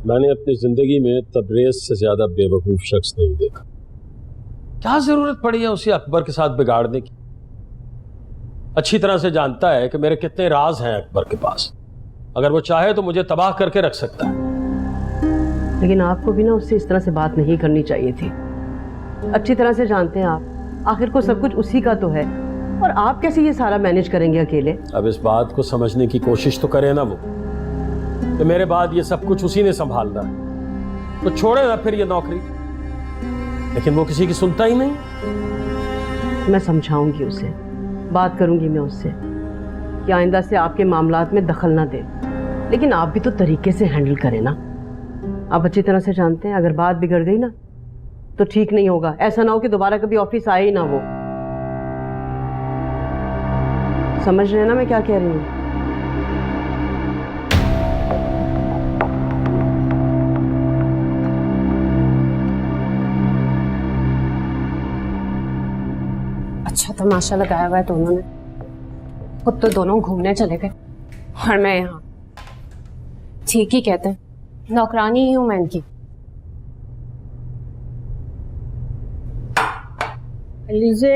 मैंने अपनी जिंदगी में तबरेज से ज्यादा बेवकूफ शख्स नहीं देखा। क्या जरूरत पड़ी है उसे अकबर के साथ बिगाड़ने की? अच्छी तरह से जानता है कि मेरे कितने राज हैं अकबर के पास। अगर वो चाहे तो मुझे तबाह करके रख सकता है। लेकिन आपको भी ना उससे इस तरह से बात नहीं करनी चाहिए थी। अच्छी तरह से जानते हैं आप, आखिर को सब कुछ उसी का तो है, और आप कैसे ये सारा मैनेज करेंगे अकेले? अब इस बात को समझने की कोशिश तो करे ना वो, कि मेरे बाद ये सब कुछ उसी ने संभालना है, तो छोड़े ना फिर ये नौकरी। लेकिन वो किसी की सुनता ही नहीं। मैं समझाऊंगी उसे, बात करूंगी मैं उससे कि आइंदा से आपके मामलात में दखल ना दे, लेकिन आप भी तो तरीके से हैंडल करें ना। आप अच्छी तरह से जानते हैं अगर बात बिगड़ गई ना तो ठीक नहीं होगा। ऐसा ना हो कि दोबारा कभी ऑफिस आए ही ना वो। समझ रहे हैं ना मैं क्या कह रही हूँ? अच्छा तमाशा लगाया हुआ है दोनों ने। खुद तो दोनों घूमने चले गए और मैं यहाँ। ठीक ही कहते हैं, नौकरानी ही हूं मैं इनकी। अलीजे,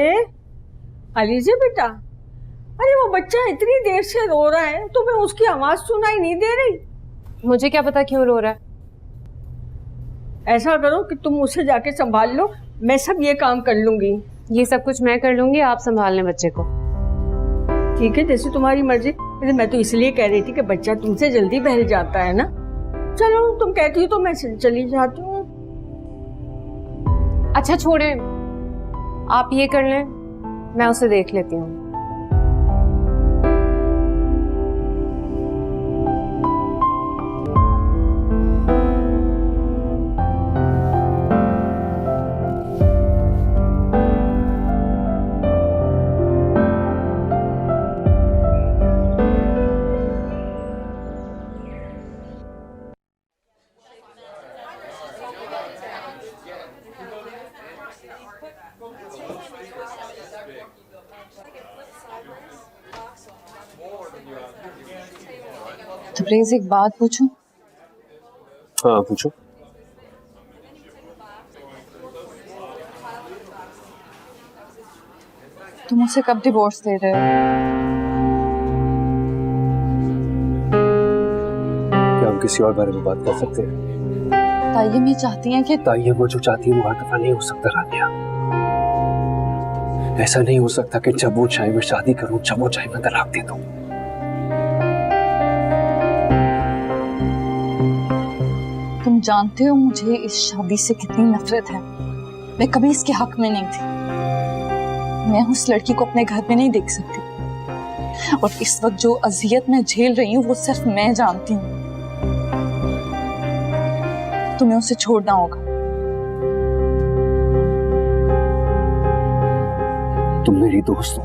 अलीजे बेटा, अरे वो बच्चा इतनी देर से रो रहा है, तुम्हें उसकी आवाज सुनाई नहीं दे रही? मुझे क्या पता क्यों रो रहा है। ऐसा करो कि तुम उसे जाके संभाल लो, मैं सब ये काम कर लूंगी। ये सब कुछ मैं कर लूंगी, आप संभाल लें बच्चे को। ठीक है, जैसे तुम्हारी मर्जी। मैं तो इसलिए कह रही थी कि बच्चा तुमसे जल्दी बहल जाता है ना। चलो तुम कहती हो तो मैं चली जाती हूँ। अच्छा छोड़े, आप ये कर लें, मैं उसे देख लेती हूँ। तो प्लीज एक बात पूछूं? हाँ पूछो। तुम उसे कब डिवोर्स दे रहे हो? क्या हम किसी और बारे में बात कर सकते हैं? तायम ये चाहती हैं कि तायम वो जो चाहती है वो हर दफा नहीं हो सकता रानिया। ऐसा नहीं हो सकता कि जब वो चाहे मैं शादी करूं, जब वो चाहे मैं तलाक दे दूं। तुम जानते हो मुझे इस शादी से कितनी नफरत है। मैं कभी इसके हक में नहीं थी। मैं उस लड़की को अपने घर में नहीं देख सकती, और इस वक्त जो अजियत मैं झेल रही हूँ वो सिर्फ मैं जानती हूँ। तुम्हें उसे छोड़ना होगा। तुम मेरी दोस्त हो,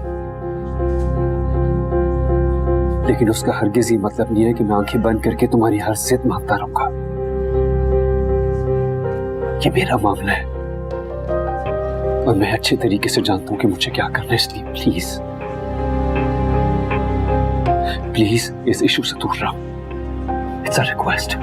लेकिन उसका हरगिज ये मतलब नहीं है कि मैं आंखें बंद करके तुम्हारी हर जिद मानता रहूंगा। ये मेरा मामला है और मैं अच्छे तरीके से जानता हूं कि मुझे क्या करना है, इसलिए प्लीज प्लीज इस इशू से दूर रहो। It's a request.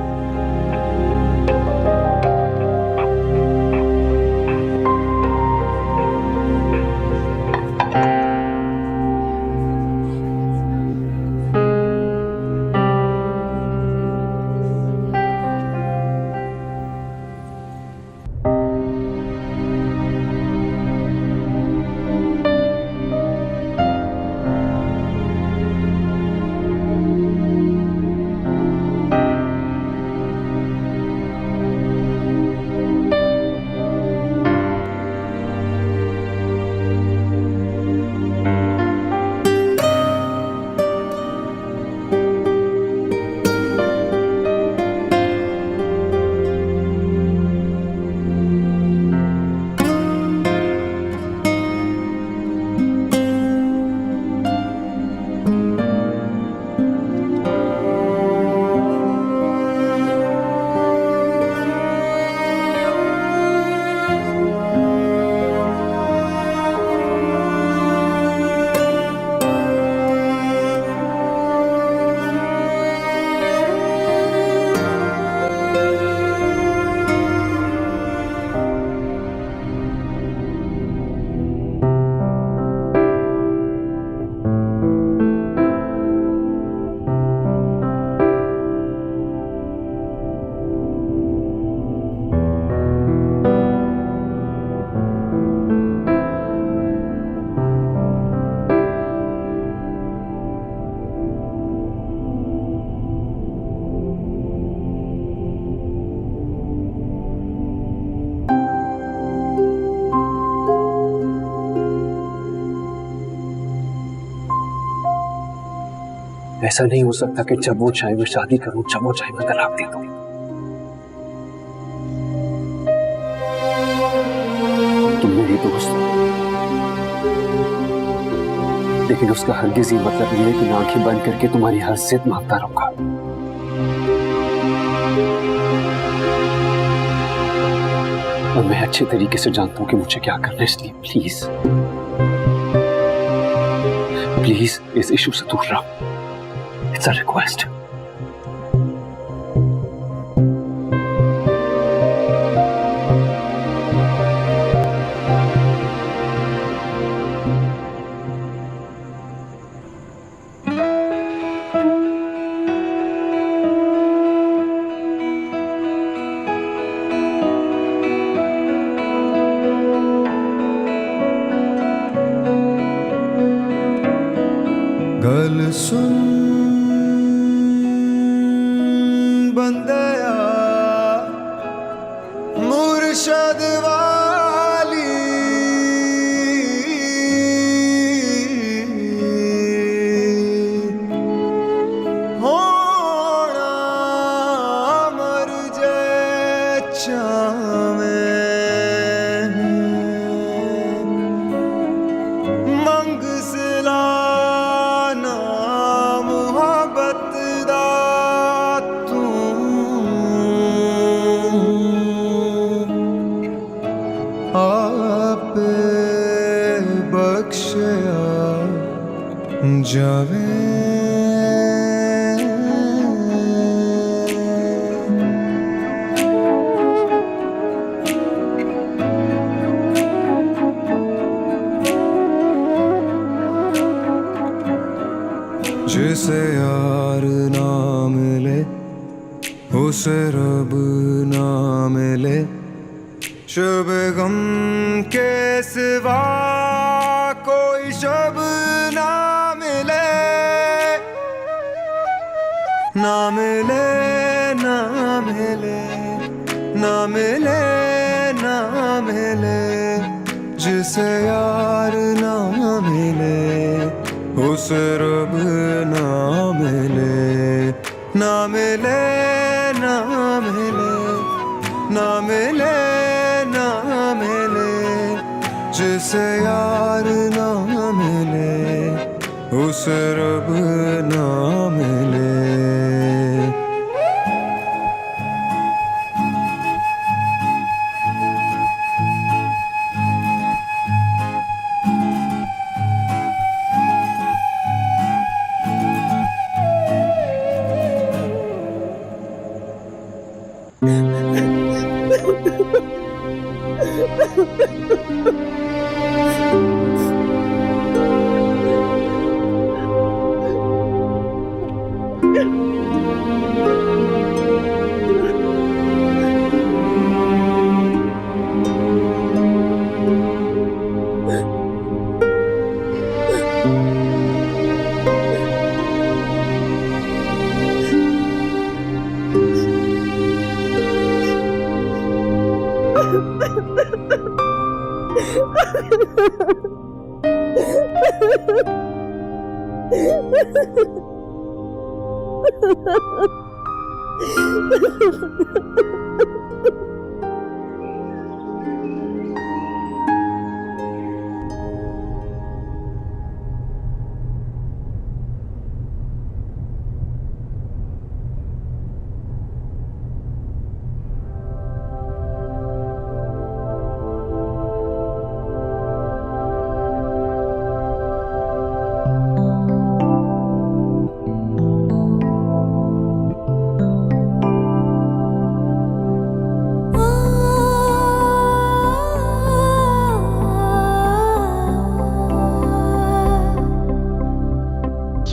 ऐसा नहीं हो सकता कि जब वो चाहे मैं शादी करूं, जब वो चाहे मैं तलाक दे दूं। तुम मेरी दोस्त हो, लेकिन उसका हरगिज़ ये मतलब नहीं है कि मैं आंखें बंद करके तुम्हारी हर जिद मानता रहूंगा। और मैं अच्छे तरीके से जानता हूं कि मुझे क्या करना है, इसलिए प्लीज प्लीज इस इशू से दूर रहो। It's a request. गल सुन बंदया मुर्शद वाली, होना मर जाए चावे मंग सिला बख्शया जावे। जिसे यार ना मिले उसे रब ना मिले, शब गम के सिवा कोई शब ना मिले, ना मिले ना मिले ना मिले ना मिले, जिसे यार ना मिले उसे रब ना मिले, ना मिले ना मिले ना मिले ना मिले, जिसे यार ना मिले उसे रब ना मिले।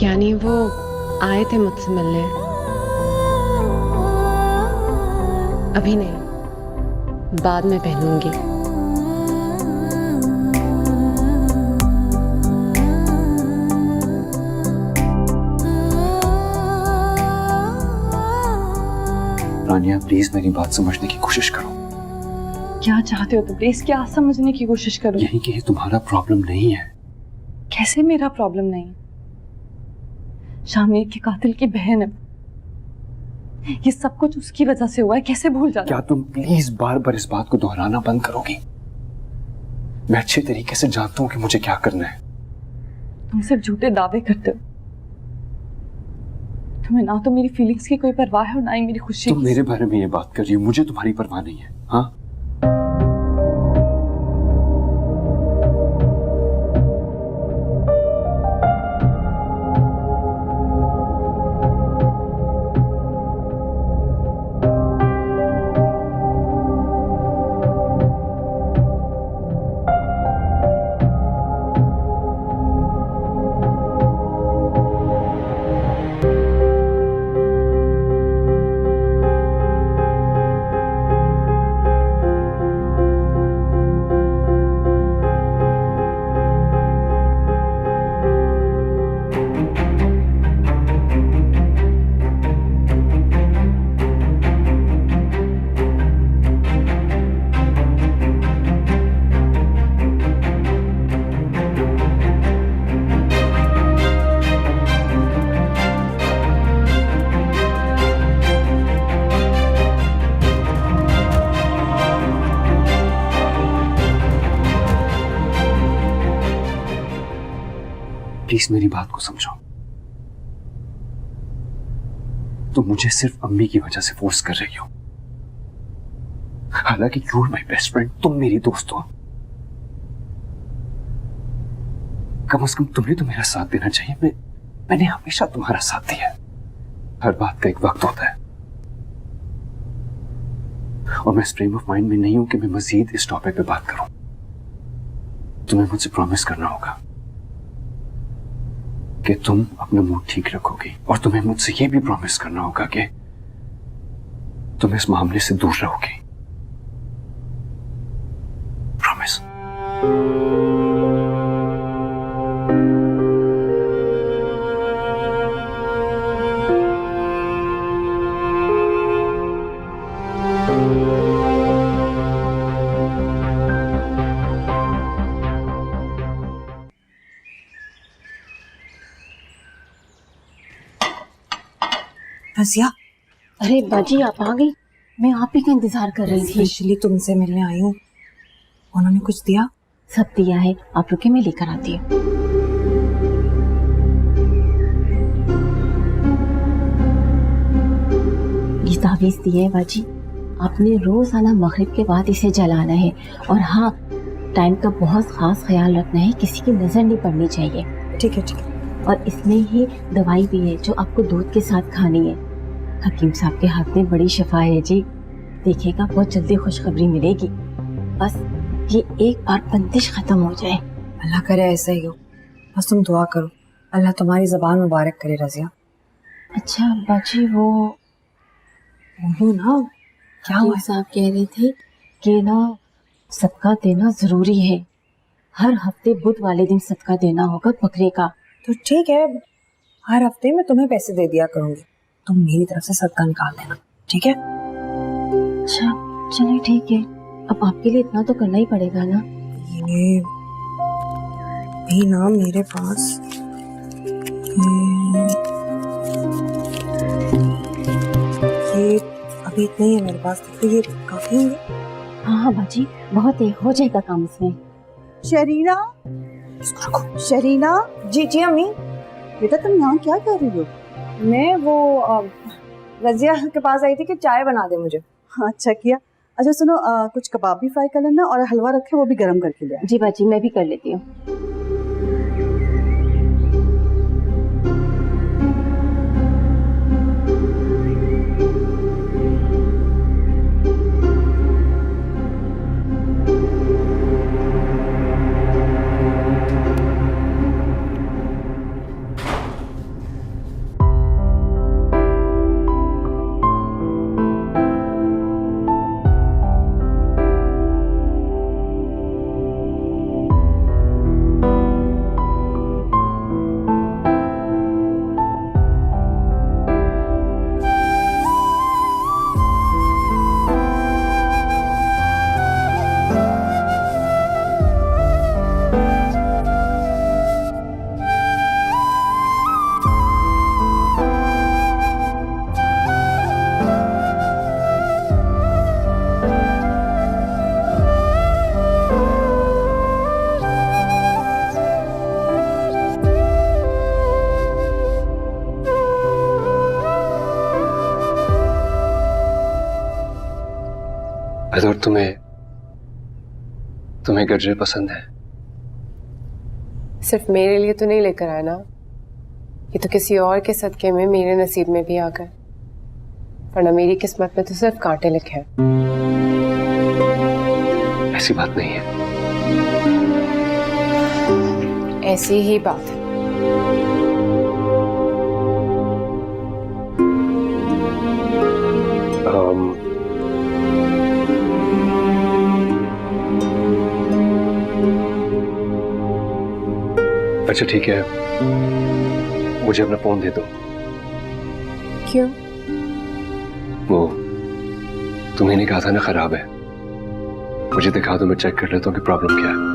यानी वो आए थे मुझसे मिलने? अभी नहीं, बाद में पहनूंगी। रानिया प्लीज मेरी बात समझने की कोशिश करो। क्या चाहते हो तुम? प्लीज क्या समझने की कोशिश करो। यही कि ये तुम्हारा प्रॉब्लम नहीं है। कैसे मेरा प्रॉब्लम नहीं? शामिर के कातिल की बहन है। ये सब कुछ उसकी वजह से हुआ है, कैसे भूल जाता? क्या तुम प्लीज बार बार इस बात को दोहराना बंद करोगी? मैं अच्छे तरीके से जानता हूं कि मुझे क्या करना है। तुम सिर्फ झूठे दावे करते हो। तुम्हें ना तो मेरी फीलिंग्स की कोई परवाह है और ना ही मेरी खुशी। तुम मेरे बारे में ये बात कर रही हो, मुझे तुम्हारी परवाह नहीं है। हाँ, प्लीज मेरी बात को समझो। तुम मुझे सिर्फ अम्मी की वजह से फोर्स कर रही हो, हालांकि you are my best friend, तुम मेरी दोस्त हो। कम से कम तुम्हें तो मेरा साथ देना चाहिए। मैंने हमेशा तुम्हारा साथ दिया है। हर बात का एक वक्त होता है, और मैं इस फ्रेम ऑफ माइंड में नहीं हूं कि मैं मजीद इस टॉपिक पे बात करूं। तुम्हें मुझसे प्रॉमिस करना होगा कि तुम अपना मूड ठीक रखोगी, और तुम्हें मुझसे यह भी प्रॉमिस करना होगा कि तुम इस मामले से दूर रहोगी। प्रॉमिस। रज़िया, अरे बाजी आप आ गई। मैं आप ही का इंतजार कर रही थी। स्पेशली तुमसे मिलने आई हूँ। उन्होंने कुछ दिया? सब दिया है, आप रुके मैं लेकर आती हूँ। ये तावीज़ दी है बाजी, आपने रोज आना मगरिब के बाद इसे जलाना है, और हाँ टाइम का बहुत खास ख्याल रखना है, किसी की नजर नहीं पड़नी चाहिए। ठीक है ठीक है। और इसमें ही दवाई भी है जो आपको दूध के साथ खानी है। हकीम साहब के हाथ में बड़ी शिफा है जी, देखिएगा बहुत जल्दी खुशखबरी मिलेगी। बस ये एक बार बंदिश खत्म हो जाए। अल्लाह करे ऐसा ही हो, बस तुम दुआ करो, अल्लाह तुम्हारी ज़बान मुबारक करे रज़िया। अच्छा बाजी वो ना क्या हुआ? साहब कह रहे थे कि ना सदका देना जरूरी है, हर हफ्ते बुध वाले दिन सदका देना होगा बकरे का। तो ठीक है, हर हफ्ते मैं तुम्हें पैसे दे दिया करूंगी, तुम मेरी तरफ से सदका निकाल देना, ठीक है? अच्छा चलिए ठीक है, अब आपके लिए इतना तो करना ही पड़ेगा ना। ये भी ना मेरे पास ये अभी नहीं है मेरे पास, तो ये काफी है। हाँ हाँ बाजी बहुत है, हो जाएगा काम इसमें। शरीना, इसको रखो। शरीना जी जी अम्मी। बेटा तुम यहाँ क्या कर रही हो? मैं वो रज़िया के पास आई थी कि चाय बना दे मुझे। हाँ, अच्छा किया। अच्छा सुनो, कुछ कबाब भी फ्राई कर लेना, और हलवा रखे वो भी गरम करके ले। जी बाजी मैं भी कर लेती हूँ। और तुम्हें गजरे पसंद है? सिर्फ मेरे लिए तो नहीं लेकर आया ना, ये तो किसी और के सदके में मेरे नसीब में भी आ गए, वरना मेरी किस्मत में तो सिर्फ कांटे लिखे हैं। ऐसी बात नहीं है। ऐसी ही बात है। अच्छा ठीक है, मुझे अपना फोन दे दो। क्यों? वो तुम्हें नहीं कहा था ना खराब है, मुझे दिखा दो, मैं चेक कर लेता हूँ कि प्रॉब्लम क्या है।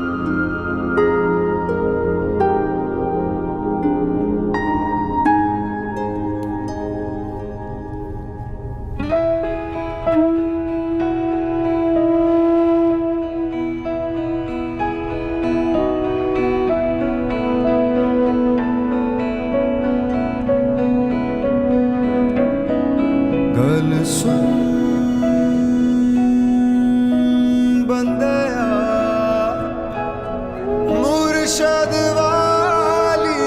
गल सुन बंदया मुर्शद वाली,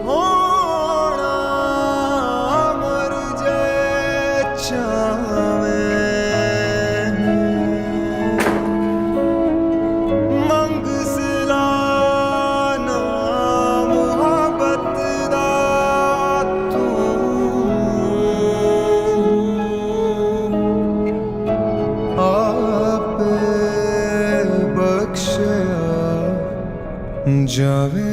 होना मर जाए चावे, मंग सिलाना मोहब्बत दा तू, आपे बख्शिया जावे।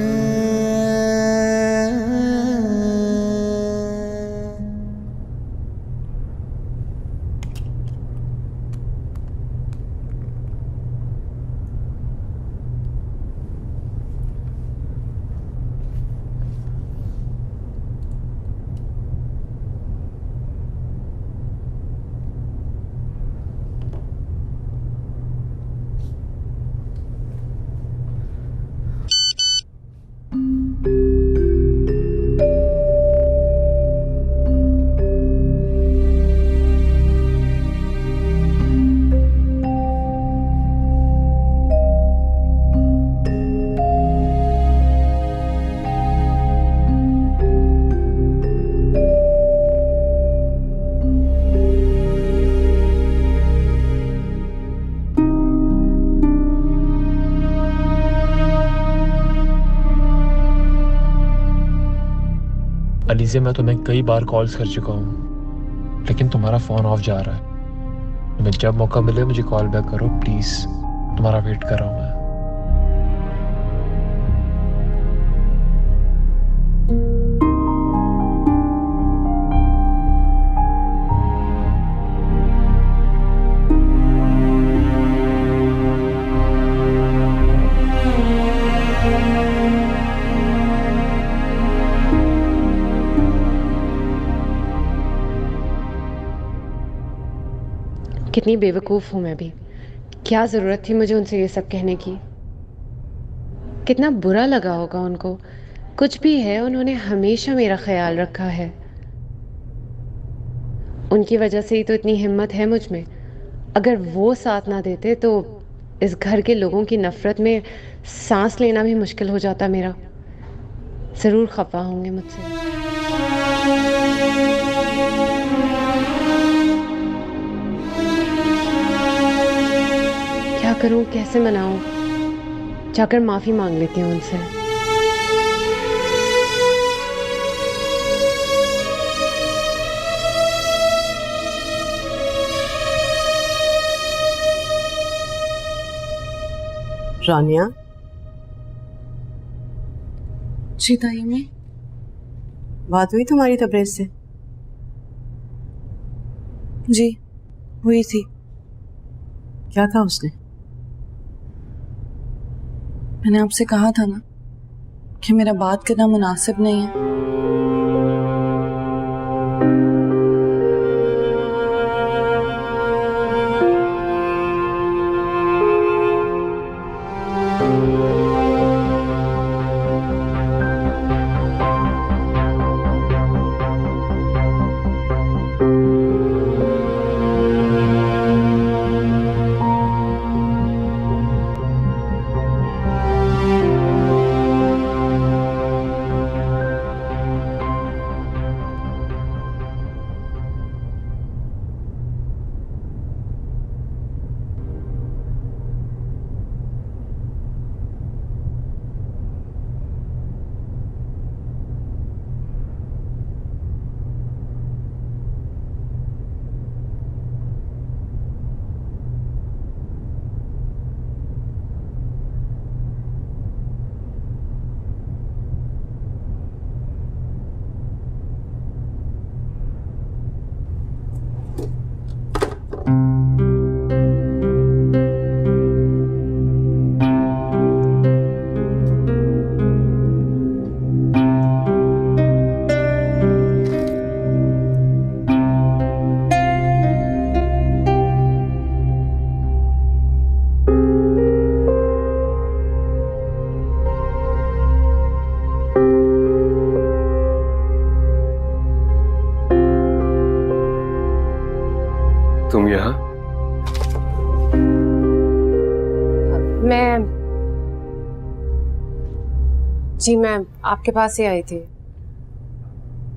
अलीज़े, मैं तुम्हें कई बार कॉल्स कर चुका हूँ, लेकिन तुम्हारा फ़ोन ऑफ जा रहा है। तुम्हें जब मौका मिले मुझे कॉल बैक करो प्लीज़, तुम्हारा वेट कर रहा हूँ मैं। कितनी बेवकूफ़ हूँ मैं भी। क्या ज़रूरत थी मुझे उनसे ये सब कहने की? कितना बुरा लगा होगा उनको। कुछ भी है, उन्होंने हमेशा मेरा ख्याल रखा है। उनकी वजह से ही तो इतनी हिम्मत है मुझ में। अगर वो साथ ना देते तो इस घर के लोगों की नफ़रत में सांस लेना भी मुश्किल हो जाता मेरा। ज़रूर खफा होंगे मुझसे। क्या करूं, कैसे मनाऊं? जाकर माफी मांग लेती हूं उनसे। रानिया, जी ताई अम्मी। बात हुई तुम्हारी तबरेज से? जी हुई थी। क्या कहा उसने? मैंने आपसे कहा था ना कि मेरा बात करना मुनासिब नहीं है। मैं आपके पास ही आई थी।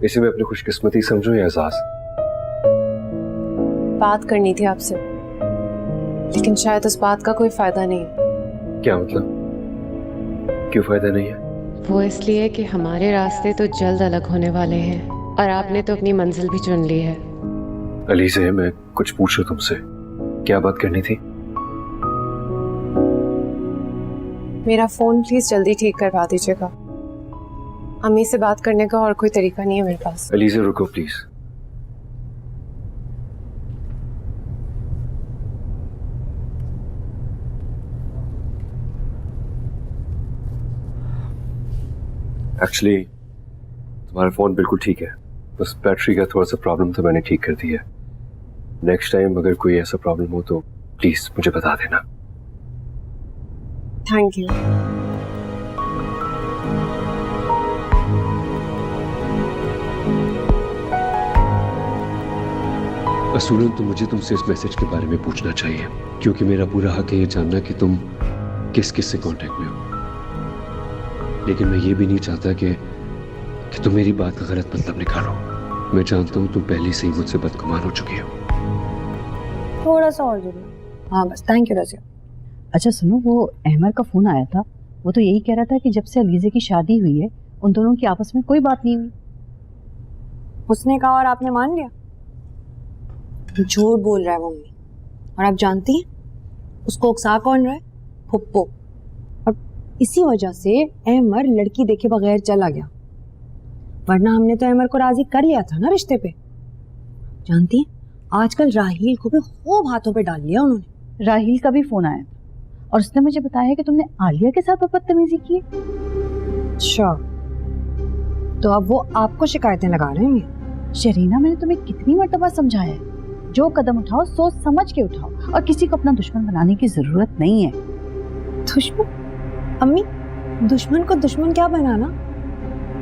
इसे मैं अपनी खुशकिस्मती समझूं या एहसास? बात करनी थी आपसे, लेकिन शायद उस बात का कोई फायदा नहीं है। क्या मतलब? क्यों फायदा नहीं है? वो इसलिए कि हमारे रास्ते तो जल्द अलग होने वाले हैं और आपने तो अपनी मंजिल भी चुन ली है। अलीज़े, मैं कुछ पूछूं तुमसे? क्या बात करनी थी? मेरा फोन प्लीज जल्दी ठीक करवा दीजिएगा। अम्मी से बात करने का और कोई तरीका नहीं है मेरे पास। अलीज़े रुको प्लीज। एक्चुअली तुम्हारा फोन बिल्कुल ठीक है, बस बैटरी का थोड़ा सा प्रॉब्लम तो मैंने ठीक कर दिया है। नेक्स्ट टाइम अगर कोई ऐसा प्रॉब्लम हो तो प्लीज मुझे बता देना। Thank you. असूलन तो मुझे तुमसे इस मैसेज के बारे में पूछना चाहिए, क्योंकि मेरा पूरा हक है ये जानना कि तुम किस किस से कांटेक्ट में हो। लेकिन मैं ये भी नहीं चाहता कि तुम मेरी बात का गलत मतलब निकालो। मैं जानता हूँ तुम पहले से ही मुझसे बदगुमान हो चुकी हो। थोड़ा सा और जरूर। हाँ बस, थैंक यू रज़िया। अच्छा सुनो, वो अहमर का फोन आया था, वो तो यही कह रहा था कि जब से अलीज़े की शादी हुई है उन दोनों की आपस में कोई बात नहीं हुई। उसने कहा और आपने मान लिया? झूठ बोल रहा है मम्मी। और आप जानती हैं उसको उकसा कौन रहा है? फुप्पो। और इसी वजह से अहमर लड़की देखे बगैर चला गया, वरना हमने तो अहमर को राजी कर लिया था ना रिश्ते पे। जानती हैं आजकल राहील को भी खूब हाथों पे डाल लिया उन्होंने। राहील का भी फोन आया और उसने मुझे बताया कि तुमने आलिया के साथ बदतमीजी की है। अच्छा, तो अब वो आपको शिकायतें लगा रहे हैं? शरीना, मैंने तुम्हें कितनी मर्तबा समझाया है, जो कदम उठाओ सोच समझ के उठाओ और किसी को अपना दुश्मन बनाने की जरूरत नहीं है। दुश्मन? अम्मी, दुश्मन को दुश्मन क्या बनाना?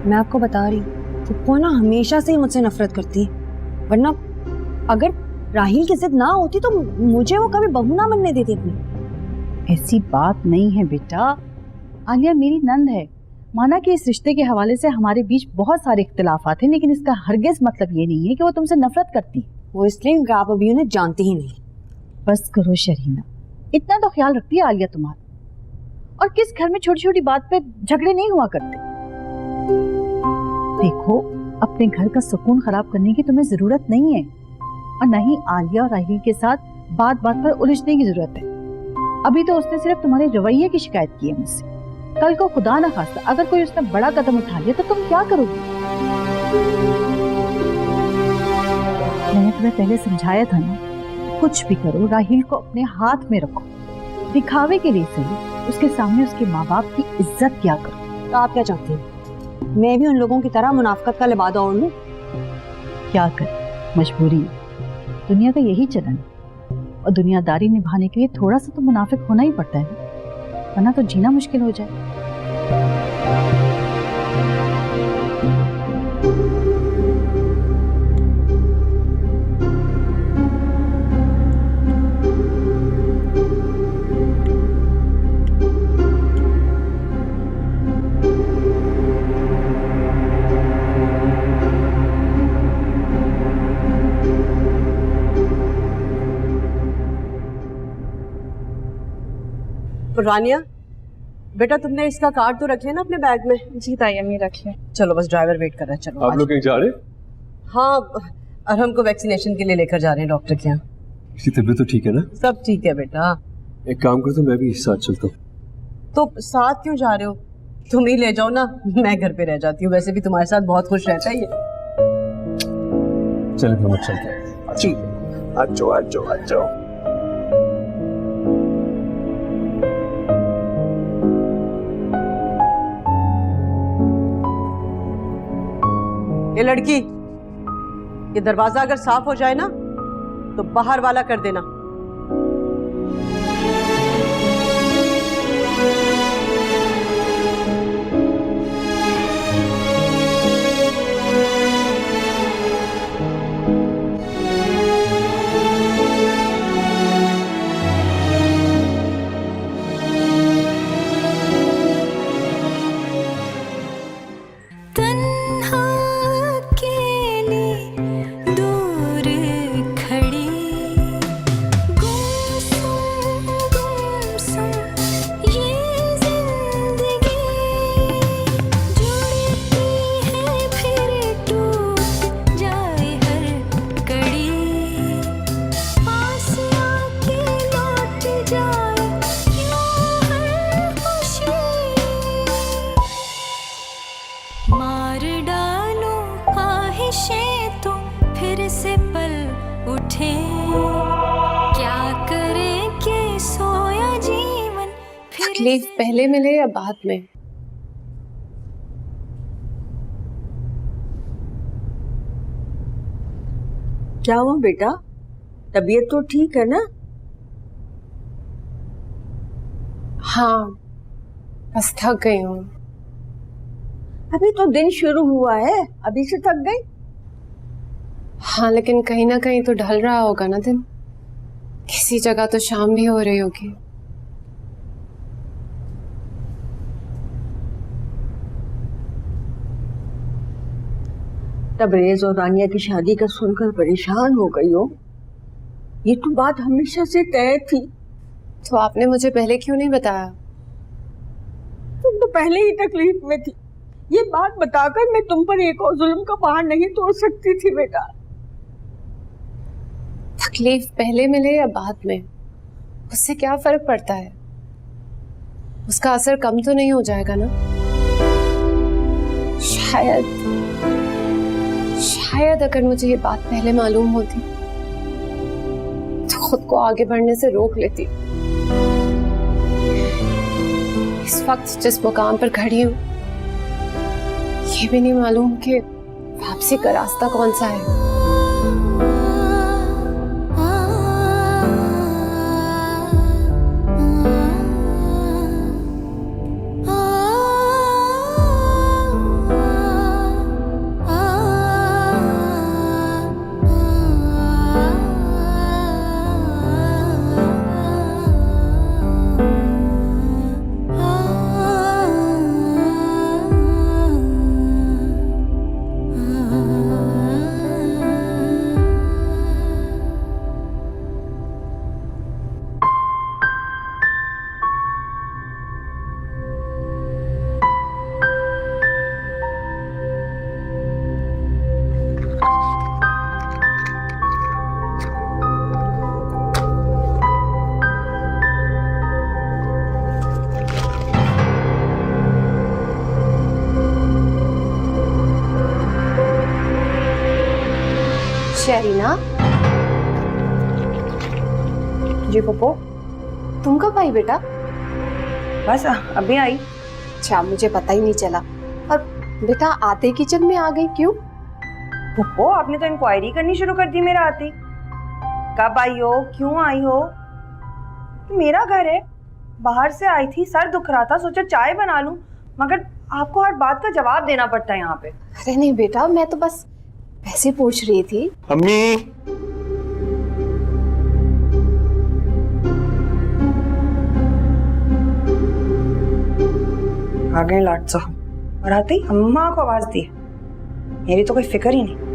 मैं आपको बता रही हूँ, फुप्पो ना हमेशा से ही मुझसे नफरत करती है, वरना अगर राहील की जिद ना होती तो मुझे वो कभी बहू ना बनने देती अपनी। ऐसी बात नहीं है बेटा, आलिया मेरी नंद है। माना कि इस रिश्ते के हवाले से हमारे बीच बहुत सारे इख्तिलाफात हैं, लेकिन इसका हरगिज मतलब ये नहीं है कि वो तुमसे नफरत करती। वो इसलिए क्योंकि आप अभी उन्हें जानती ही नहीं। बस करो शरीना, इतना तो ख्याल रखती है आलिया तुम्हारा। और किस घर में छोटी छोटी बात पे झगड़े नहीं हुआ करते। देखो, अपने घर का सुकून खराब करने की तुम्हें जरूरत नहीं है, और न ही आलिया और राहील के साथ बात बात पर उलझने की जरूरत है। अभी तो उसने सिर्फ तुम्हारे रवैये की शिकायत की है मुझसे। कल को खुदा न खास्ता अगर कोई उसने बड़ा कदम उठा लिया तो तुम क्या करोगी? मैंने तुम्हें पहले समझाया था ना, कुछ भी करो राहील को अपने हाथ में रखो। दिखावे के लिए सही, उसके सामने उसके माँ बाप की इज्जत किया करो। तो आप क्या चाहती हैं? मैं भी उन लोगों की तरह मुनाफिकत का लिबादा ओढ़ लूं? क्या कर, मजबूरी है, दुनिया का यही चलन है। और दुनियादारी निभाने के लिए थोड़ा सा तो मुनाफिक होना ही पड़ता है, वरना तो जीना मुश्किल हो जाए। रानिया, बेटा तुमने इसका कार्ड तो रख लिया ना अपने बैग में? जी ताई अम्मी रख लिया। चलो बस ड्राइवर वेट कर रहा है। चलो आप लोग कहीं जा रहे हैं? हाँ, अरहम को वैक्सीनेशन के लिए लेकर जा रहे हैं डॉक्टर के यहाँ। इसकी तबीयत तो ठीक है ना? सब ठीक है बेटा। एक काम करो तो मैं भी साथ चलता हूँ। तो साथ क्यों जा रहे हो? तुम ही ले जाओ ना, मैं घर पे रह जाती हूँ। वैसे भी तुम्हारे साथ बहुत खुश रहता है ये। चलिए हम चलते हैं। ठीक, आ जाओ आ जाओ आ जाओ। ये लड़की, ये दरवाजा अगर साफ हो जाए ना तो बाहर वाला कर देना। तकलीफ पहले मिले या बाद में? क्या हुआ बेटा, तबीयत तो ठीक है ना? हाँ, बस थक गई हूँ। अभी तो दिन शुरू हुआ है, अभी से थक गई? हाँ, लेकिन कहीं ना कहीं तो ढल रहा होगा ना दिन। किसी जगह तो शाम भी हो रही होगी। तबरेज और रानिया की शादी का सुनकर परेशान हो गई हो। ये तो बात हमेशा से तय थी। तो आपने मुझे पहले क्यों नहीं बताया? तुम तो पहले ही तकलीफ में थी। ये बात बताकर मैं तुम पर एक और जुल्म का पहाड़ नहीं तोड़ सकती थी बेटा। तकलीफ पहले मिले या बाद में, उससे क्या फर्क पड़ता है? उसका असर कम तो नहीं हो जाएगा ना? शायद अगर मुझे ये बात पहले मालूम होती तो खुद को आगे बढ़ने से रोक लेती। इस वक्त जिस मुकाम पर खड़ी हूँ, ये भी नहीं मालूम कि वापसी का रास्ता कौन सा है। शरीना, जी पप्पो। तुम कब आई बेटा? बस अभी आई। अच्छा, मुझे पता ही नहीं चला। और बेटा आते किचन में आ गई क्यों? पप्पो, आपने तो इंक्वायरी करनी शुरू कर दी मेरा आते। कब आई हो, क्यों आई हो? मेरा घर है, बाहर से आई थी, सर दुख रहा था, सोचा चाय बना लूं, मगर आपको हर बात का जवाब देना पड़ता है यहाँ पे। अरे नहीं बेटा, मैं तो बस वैसे पूछ रही थी। अम्मी, आ गए लाट साहब, और आते ही अम्मा को आवाज दी। मेरी तो कोई फिक्र ही नहीं।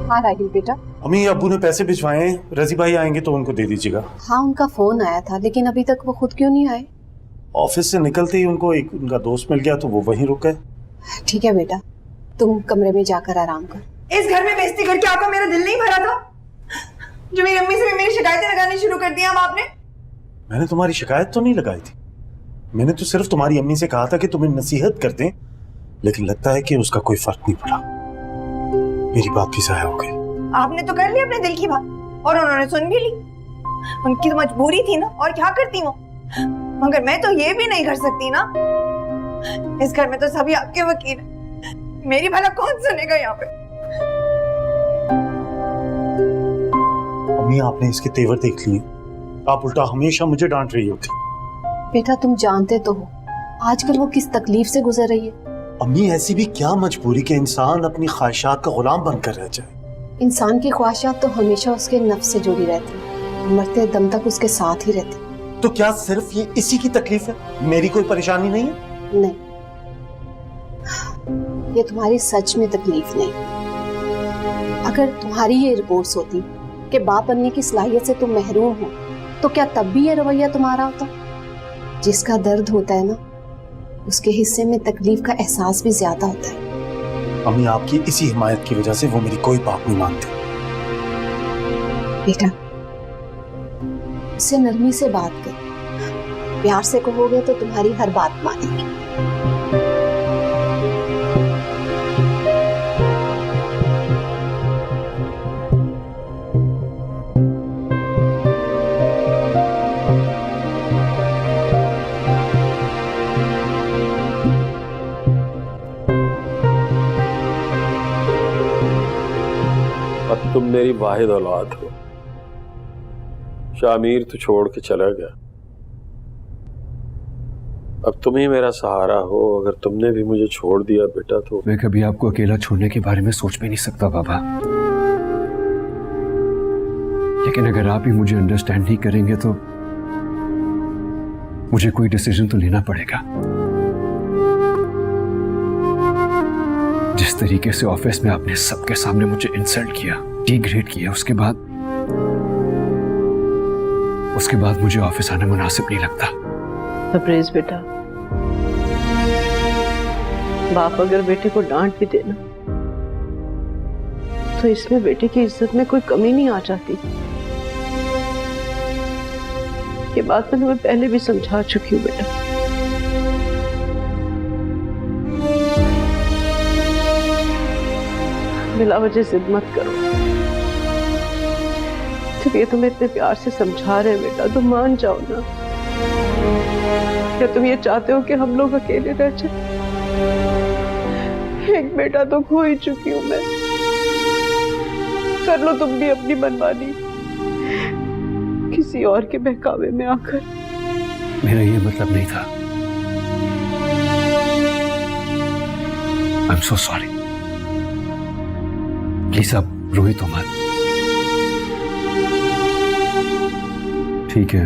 हाँ राहिल बेटा। अम्मी, अब्बू ने पैसे भिजवाए हैं, रजी भाई आएंगे तो उनको दे दीजिएगा। हाँ, उनका फोन आया था, लेकिन अभी तक वो खुद क्यों नहीं आए? ऑफिस से निकलते ही उनको एक उनका दोस्त मिल गया तो वो वहीं रुक गए। ठीक है बेटा, तुम कमरे में जाकर आराम कर। इस घर में बेइज्जती करके आपका मेरा दिल नहीं भरा था? जो मेरी अम्मी से भी मेरी शिकायतें लगानी शुरू कर दी अब आपने। मैंने तुम्हारी शिकायत तो नहीं लगाई थी, मैंने तो सिर्फ तुम्हारी अम्मी से कहा था कि तुम्हें नसीहत कर दें, लेकिन लगता है कि उसका कोई फर्क नहीं पड़ा। मेरी बात भी ज़ाया हो गई। आपने तो कर ली अपने दिल की बात, और उन्होंने सुन भी ली। उनकी तो मजबूरी थी ना, और क्या करती वो। मगर मैं तो ये भी नहीं कर सकती ना। इस घर में तो सभी आपके वकील हैं, मेरी भला कौन सुनेगा यहाँ पे। अम्मी, आपने इसके तेवर देख लिए, आप उल्टा हमेशा मुझे डांट रही होती। बेटा तुम जानते तो हो आजकल वो किस तकलीफ से गुजर रही है। अम्मी, ऐसी भी क्या मजबूरी कि इंसान अपनी ख्वाहिशात का गुलाम बनकर रह जाए। इंसान की ख्वाहिशात तो हमेशा उसके नफ्स से जुड़ी रहती है, मरते दम तक उसके साथ ही रहती। तो क्या सिर्फ ये इसी की तकलीफ है, मेरी कोई परेशानी नहीं है? नहीं, ये तुम्हारी सच में तकलीफ नहीं। अगर तुम्हारी ये रिपोर्ट्स होती कि बाप बनने की सलाहियत से तुम महरूम हो, तो क्या तब भी ये रवैया तुम्हारा होता? जिसका दर्द होता है ना, उसके हिस्से में तकलीफ का एहसास भी ज्यादा होता है। अम्मी, आपकी इसी हिमायत की वजह से वो मेरी कोई बात नहीं मानते। बेटा उससे नरमी से बात कर। प्यार से कहोगे तो तुम्हारी हर बात मानेगी। अब तुम मेरी वाहिद औलाद हो। शामीर तो छोड़ के चला गया, अब तुम ही मेरा सहारा हो। अगर तुमने भी मुझे छोड़ दिया बेटा तो मैं कभी आपको अकेला छोड़ने के बारे में सोच भी नहीं सकता बाबा, लेकिन अगर आप ही मुझे अंडरस्टैंड नहीं करेंगे तो मुझे कोई डिसीजन तो लेना पड़ेगा। जिस तरीके से ऑफिस में आपने सबके सामने मुझे इंसल्ट किया, डिग्रेड किया, उसके बाद मुझे ऑफिस आना मुनासिब नहीं लगता। तब्रेज़ बेटा, बाप अगर बेटे को डांट भी देना तो इसमें बेटे की इज्जत में कोई कमी नहीं आ जाती। ये बात मैं तुम्हें पहले भी समझा चुकी हूँ बेटा। बिला वजह जिद मत करो। जब ये तुम्हें इतने प्यार से समझा रहे हैं बेटा, तो मान जाओ ना। क्या तुम ये चाहते हो कि हम लोग अकेले रह जाए? एक बेटा तो खो ही चुकी हूं मैं। कर लो तुम भी अपनी मनमानी किसी और के बहकावे में आकर। मेरा ये मतलब नहीं था। I am so sorry. Please अब रोई तो मत। ठीक है,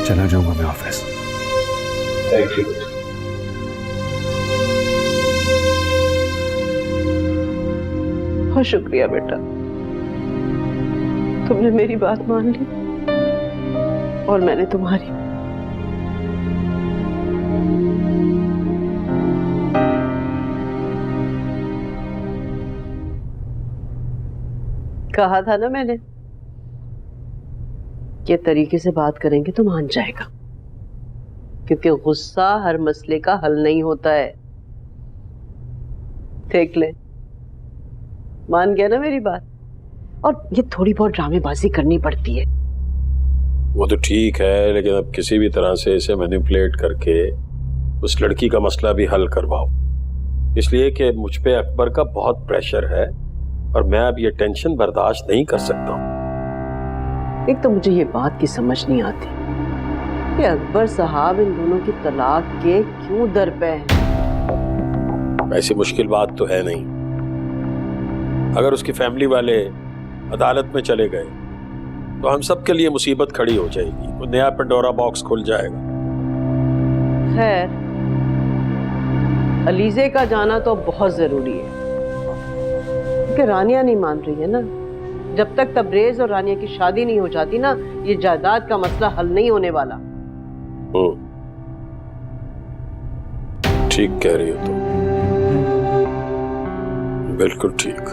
चला जाऊंगा मैं ऑफिस। Thank you. बहुत शुक्रिया बेटा, तुमने मेरी बात मान ली और मैंने तुम्हारी। कहा था ना मैंने, ये तरीके से बात करेंगे तो मान जाएगा, क्योंकि गुस्सा हर मसले का हल नहीं होता है। देख ले, मान गया ना मेरी बात। और ये थोड़ी बहुत ड्रामेबाजी करनी पड़ती है। वो तो ठीक है, लेकिन अब किसी भी तरह से इसे मैनिपुलेट करके उस लड़की का मसला भी हल करवाओ, इसलिए कि मुझ पे अकबर का बहुत प्रेशर है और मैं अब ये टेंशन बर्दाश्त नहीं कर सकता हूँ। एक तो मुझे ये बात की समझ नहीं आती कि अकबर साहब इन दोनों की तलाक के क्यों दर पे हैं। ऐसी मुश्किल बात तो है नहीं। अगर उसकी फैमिली वाले अदालत में चले गए तो हम सब के लिए मुसीबत खड़ी हो जाएगी, वो नया पंडोरा बॉक्स खुल जाएगा। खैर, अलीजे का जाना तो बहुत जरूरी है, क्योंकि रानिया नहीं मान रही है ना। जब तक तबरेज और रानिया की शादी नहीं हो जाती ना, ये जायदाद का मसला हल नहीं होने वाला। ठीक कह रही हो तुम, बिल्कुल ठीक।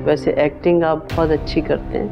वैसे एक्टिंग आप बहुत अच्छी करते हैं।